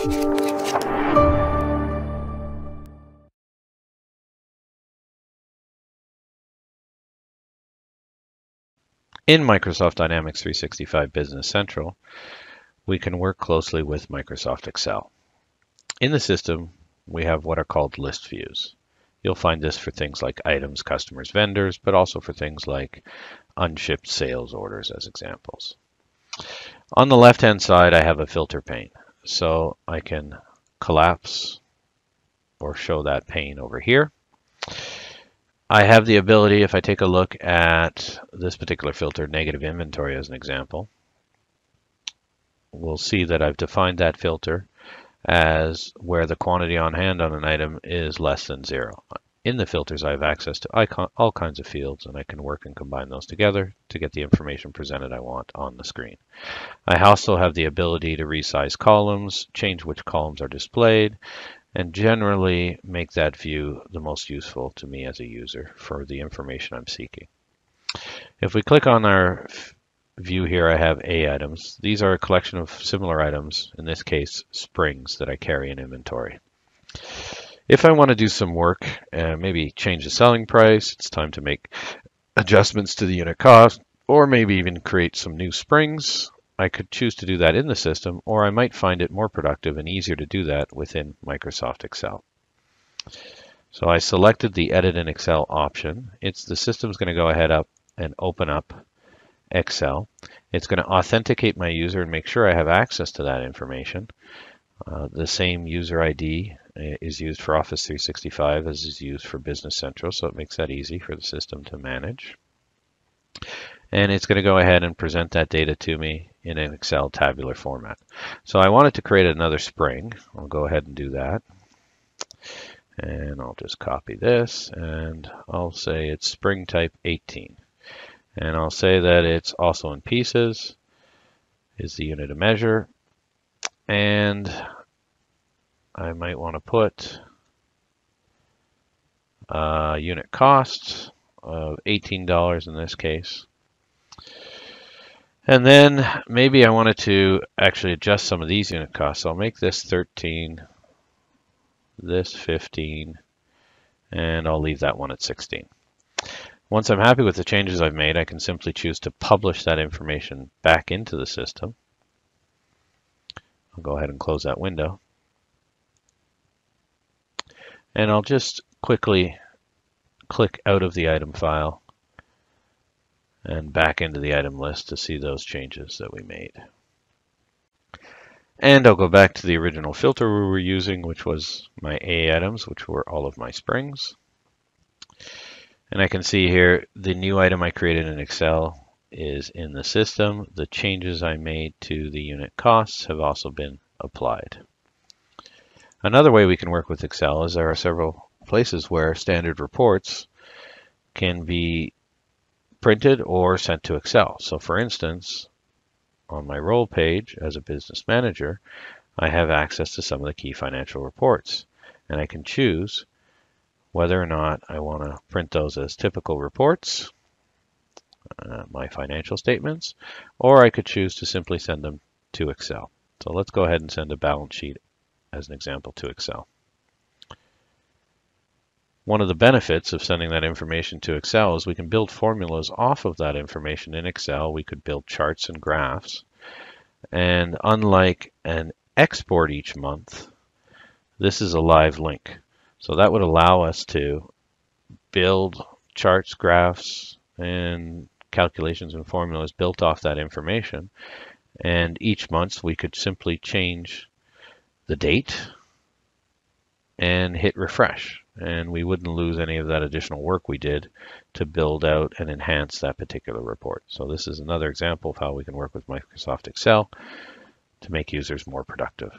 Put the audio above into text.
In Microsoft Dynamics 365 Business Central, we can work closely with Microsoft Excel. In the system, we have what are called list views. You'll find this for things like items, customers, vendors, but also for things like unshipped sales orders as examples. On the left-hand side, I have a filter pane. So I can collapse or show that pane over here. I have the ability, if I take a look at this particular filter, negative inventory as an example, we'll see that I've defined that filter as where the quantity on hand on an item is less than 0. In the filters, I have access to all kinds of fields, and I can work and combine those together to get the information presented I want on the screen. I also have the ability to resize columns, change which columns are displayed, and generally make that view the most useful to me as a user for the information I'm seeking. If we click on our view here, I have A items. These are a collection of similar items, in this case springs, that I carry in inventory. If I want to do some work, maybe change the selling price, it's time to make adjustments to the unit cost, or maybe even create some new springs, I could choose to do that in the system, or I might find it more productive and easier to do that within Microsoft Excel. So I selected the Edit in Excel option. The system's going to go ahead and open up Excel. It's going to authenticate my user and make sure I have access to that information. The same user ID is used for Office 365 as is used for Business Central, so it makes that easy for the system to manage. And it's going to go ahead and present that data to me in an Excel tabular format. So I wanted to create another spring. I'll go ahead and do that. And I'll just copy this, and I'll say it's spring type 18. And I'll say that it's also in pieces, is the unit of measure. And I might want to put unit cost of $18 in this case. And then maybe I wanted to actually adjust some of these unit costs. So I'll make this 13, this 15, and I'll leave that one at 16. Once I'm happy with the changes I've made, I can simply choose to publish that information back into the system. I'll go ahead and close that window. And I'll just quickly click out of the item file and back into the item list to see those changes that we made. And I'll go back to the original filter we were using, which was my A items, which were all of my springs. And I can see here the new item I created in Excel is in the system. The changes I made to the unit costs have also been applied. Another way we can work with Excel is there are several places where standard reports can be printed or sent to Excel. So for instance, on my role page as a business manager, I have access to some of the key financial reports, and I can choose whether or not I want to print those as typical reports, my financial statements, or I could choose to simply send them to Excel. So let's go ahead and send a balance sheet as an example to Excel. One of the benefits of sending that information to Excel is we can build formulas off of that information in Excel. We could build charts and graphs. And unlike an export each month, this is a live link. So that would allow us to build charts, graphs, and calculations and formulas built off that information. And each month we could simply change the date and hit refresh. And we wouldn't lose any of that additional work we did to build out and enhance that particular report. So this is another example of how we can work with Microsoft Excel to make users more productive.